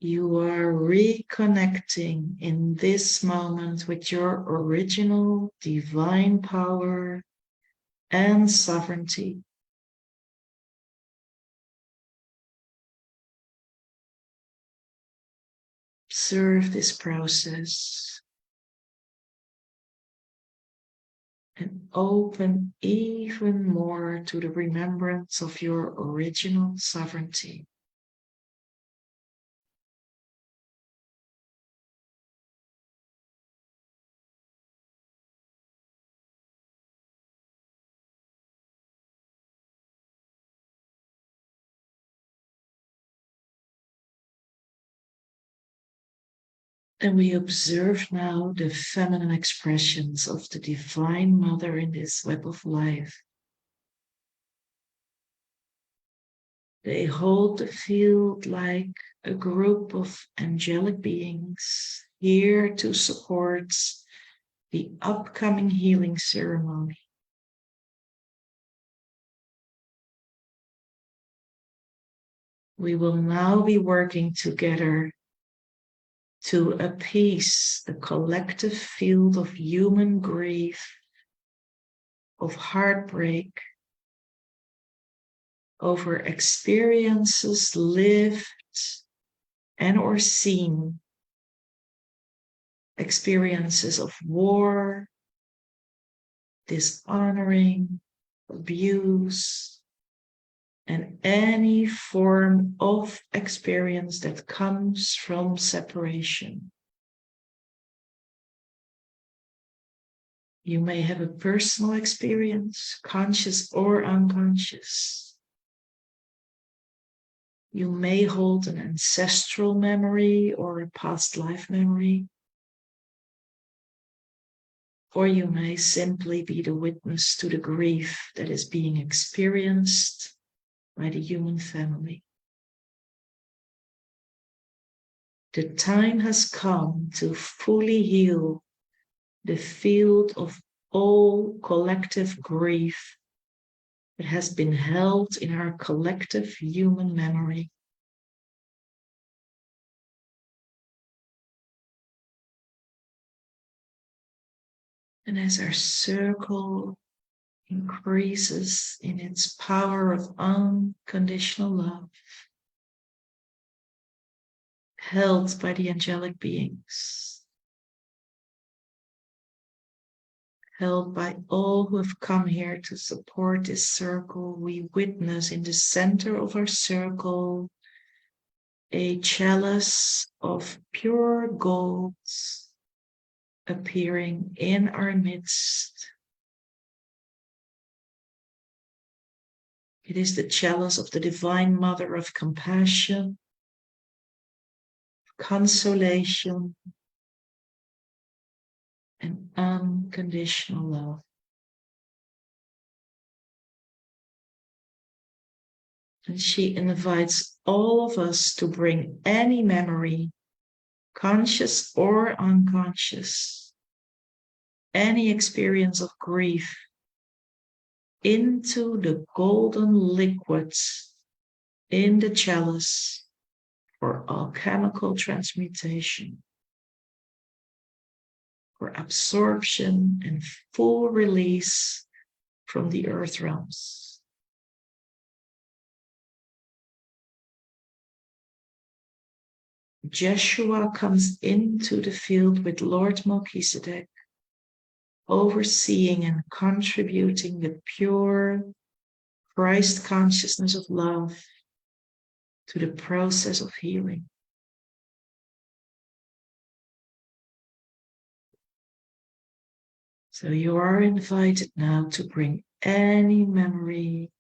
Speaker 1: You are reconnecting in this moment with your original divine power and sovereignty. Observe this process and open even more to the remembrance of your original sovereignty. And we observe now the feminine expressions of the Divine Mother in this web of life. They hold the field like a group of angelic beings here to support the upcoming healing ceremony. We will now be working together to appease the collective field of human grief, of heartbreak, over experiences lived and or seen, experiences of war, dishonoring, abuse, and any form of experience that comes from separation. You may have a personal experience, conscious or unconscious. You may hold an ancestral memory or a past life memory. Or you may simply be the witness to the grief that is being experienced by the human family. The time has come to fully heal the field of all collective grief that has been held in our collective human memory. And as our circle increases in its power of unconditional love, held by the angelic beings, held by all who have come here to support this circle, we witness in the center of our circle a chalice of pure gold appearing in our midst. It is the chalice of the Divine Mother of compassion, consolation, and unconditional love. And she invites all of us to bring any memory, conscious or unconscious, any experience of grief into the golden liquids in the chalice for alchemical transmutation, for absorption and full release from the earth realms. Jeshua comes into the field with Lord Melchizedek, overseeing and contributing the pure Christ consciousness of love to the process of healing. So you are invited now to bring any memory,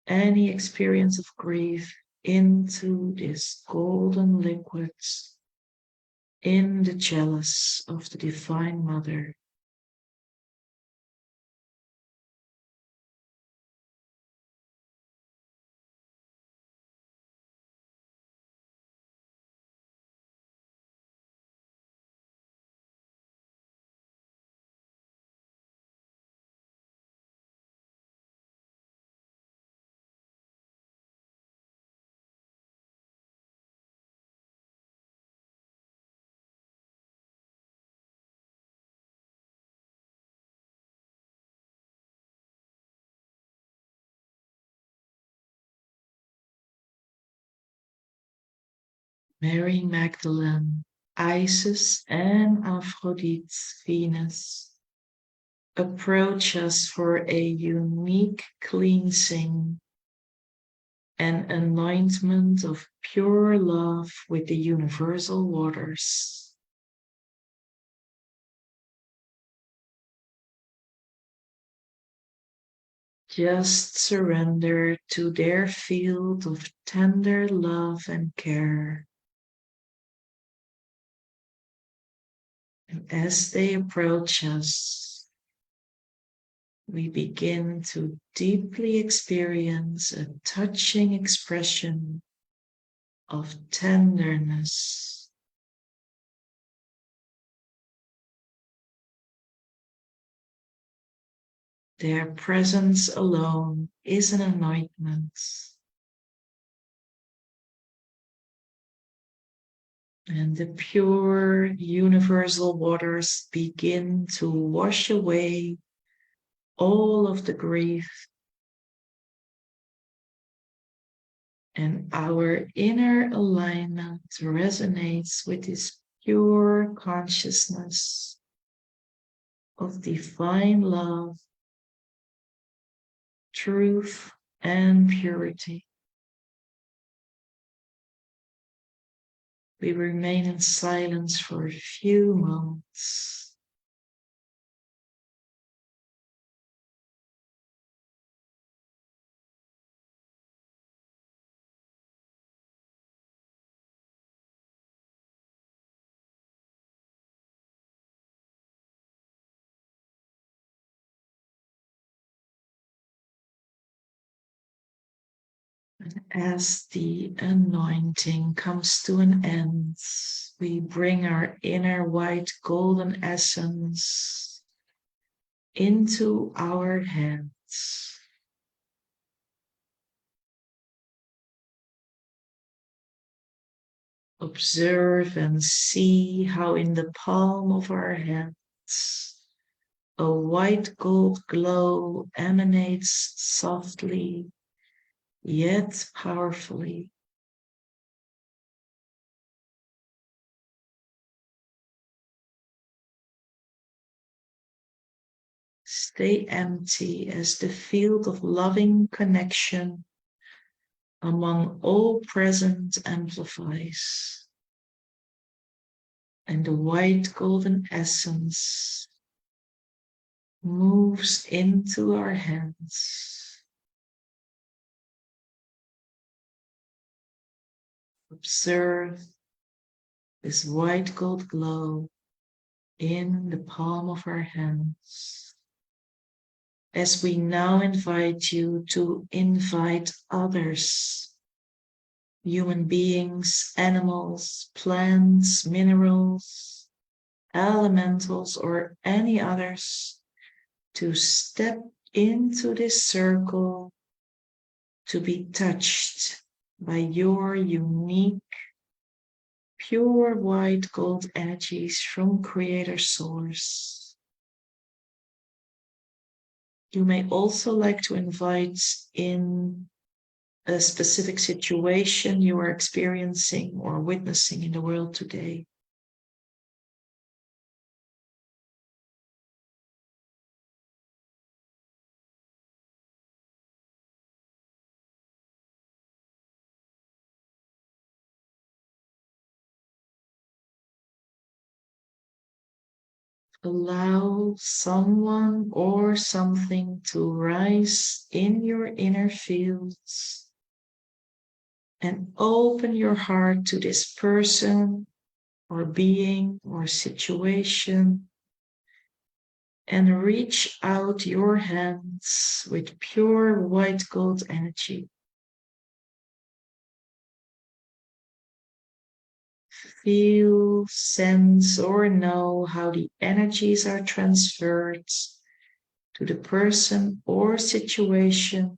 Speaker 1: any experience of grief into this golden liquids in the chalice of the Divine Mother. Mary Magdalene, Isis and Aphrodite, Venus, approach us for a unique cleansing and anointment of pure love with the universal waters. Just surrender to their field of tender love and care. And as they approach us, we begin to deeply experience a touching expression of tenderness. Their presence alone is an anointment. And the pure universal waters begin to wash away all of the grief. And our inner alignment resonates with this pure consciousness of divine love, truth, and purity. We remain in silence for a few moments. And as the anointing comes to an end, we bring our inner white golden essence into our hands. Observe and see how in the palm of our hands a white gold glow emanates softly yet powerfully. Stay empty as the field of loving connection among all present amplifies, and the white golden essence moves into our hands. Observe this white gold glow in the palm of our hands, as we now invite you to invite others human beings, animals, plants, minerals, elementals, or any others to step into this circle to be touched by your unique, pure white gold energies from Creator Source. You may also like to invite in a specific situation you are experiencing or witnessing in the world today. Allow someone or something to rise in your inner fields and open your heart to this person or being or situation and reach out your hands with pure white gold energy. Feel, sense, or know how the energies are transferred to the person or situation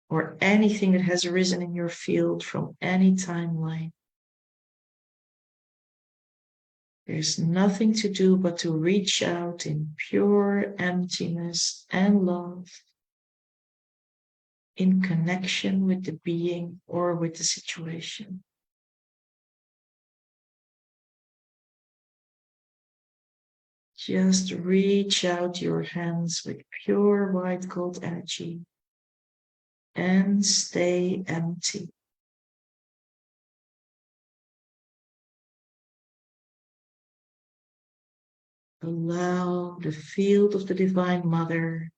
Speaker 1: or anything that has arisen in your field from any timeline. There's nothing to do but to reach out in pure emptiness and love, in connection with the being or with the situation. Just reach out your hands with pure white gold energy and stay empty. Allow the field of the Divine Mother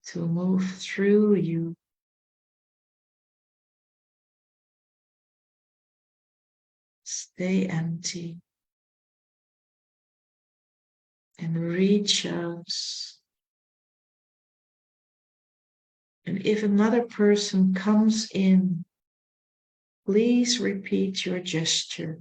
Speaker 1: to move through you. Stay empty and reach out. And if another person comes in, please repeat your gesture.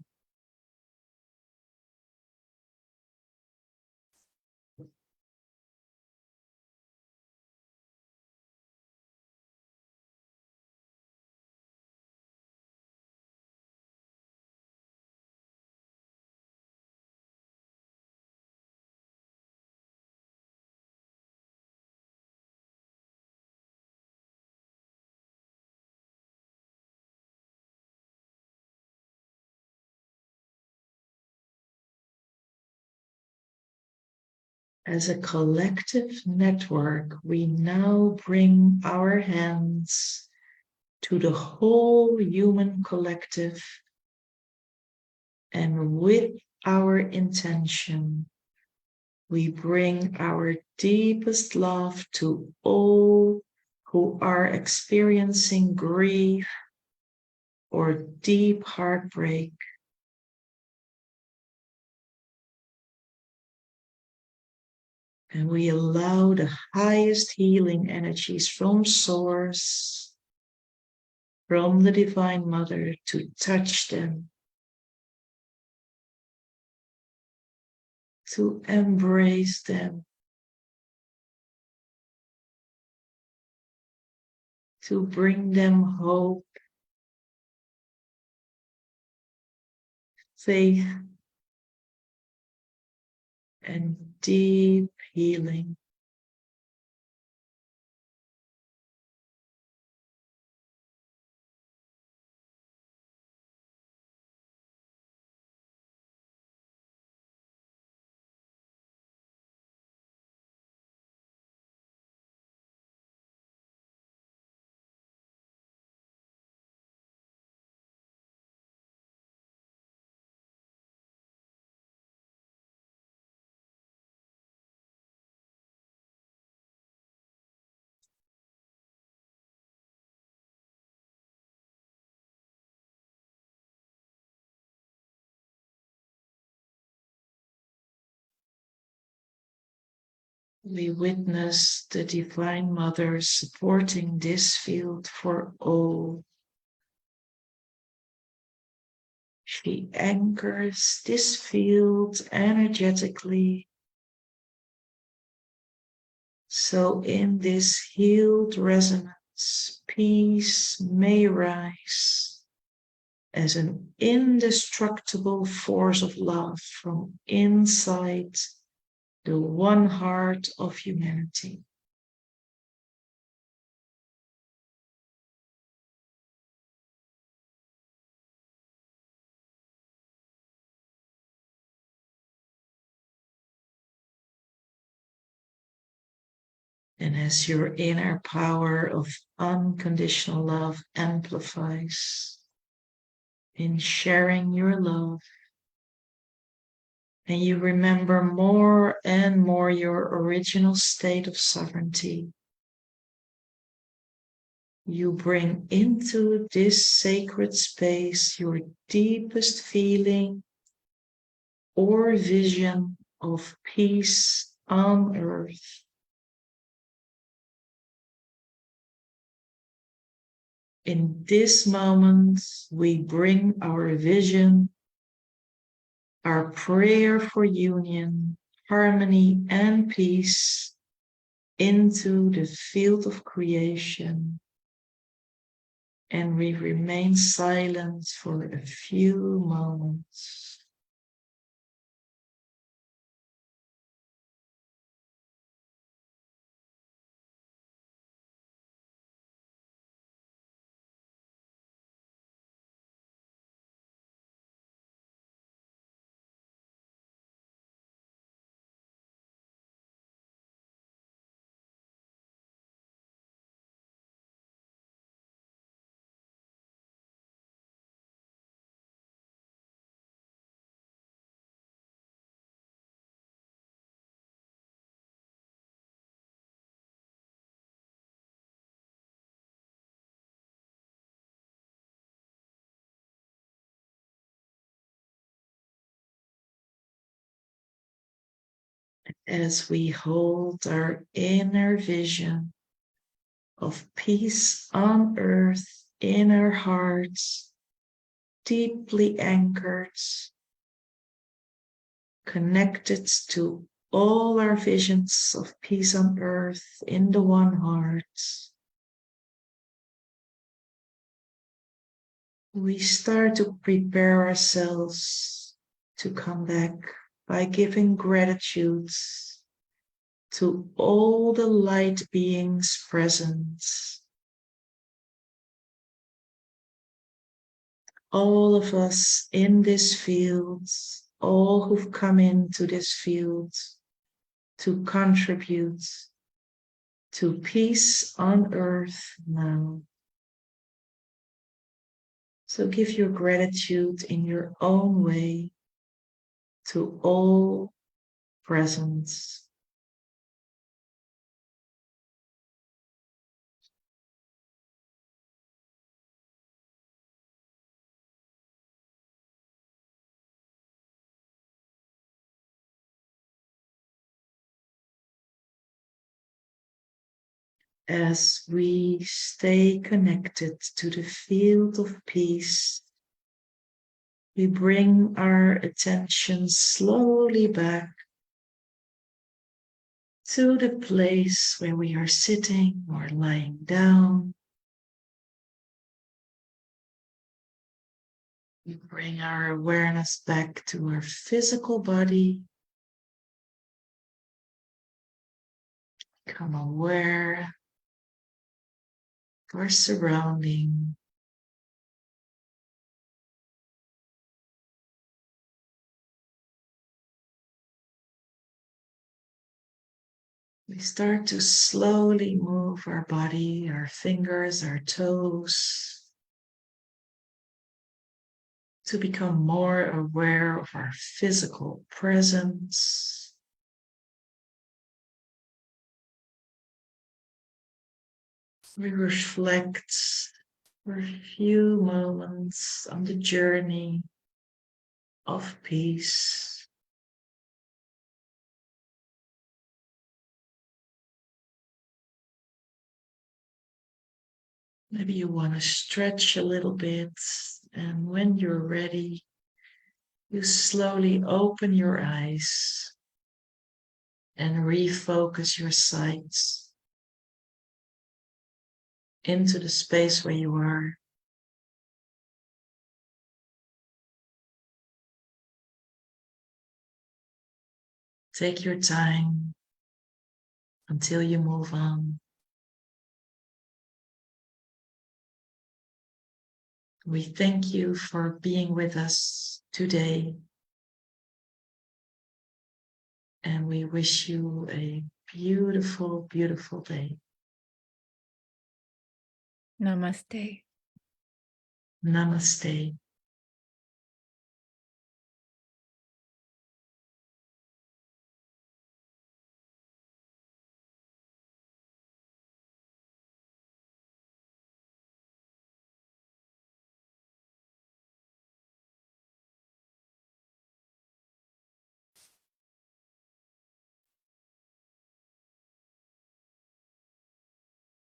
Speaker 1: As a collective network, we now bring our hands to the whole human collective, and with our intention, we bring our deepest love to all who are experiencing grief or deep heartbreak. And we allow the highest healing energies from Source, from the Divine Mother, to touch them, to embrace them, to bring them hope, faith, and deep healing. We witness the Divine Mother supporting this field for all She anchors this field energetically. So in this healed resonance, peace may rise as an indestructible force of love from inside the one heart of humanity. And as your inner power of unconditional love amplifies in sharing your love, and you remember more and more your original state of sovereignty, you bring into this sacred space your deepest feeling or vision of peace on earth. In this moment, we bring our vision, our prayer for union, harmony, and peace into the field of creation, and we remain silent for a few moments. As we hold our inner vision of peace on earth in our hearts, deeply anchored, connected to all our visions of peace on earth in the one heart, we start to prepare ourselves to come back by giving gratitude to all the light beings present, all of us in this field, all who've come into this field to contribute to peace on earth now. So give your gratitude in your own way to all present. As we stay connected to the field of peace, we bring our attention slowly back to the place where we are sitting or lying down. We bring our awareness back to our physical body. Become aware of our surrounding. We start to slowly move our body, our fingers, our toes, to become more aware of our physical presence. We reflect for a few moments on the journey of peace. Maybe you want to stretch a little bit, and when you're ready, You slowly open your eyes and refocus your sights into the space where you are. Take your time until you move on. We thank you for being with us today, and we wish you a beautiful, beautiful day.
Speaker 2: Namaste.
Speaker 1: Namaste.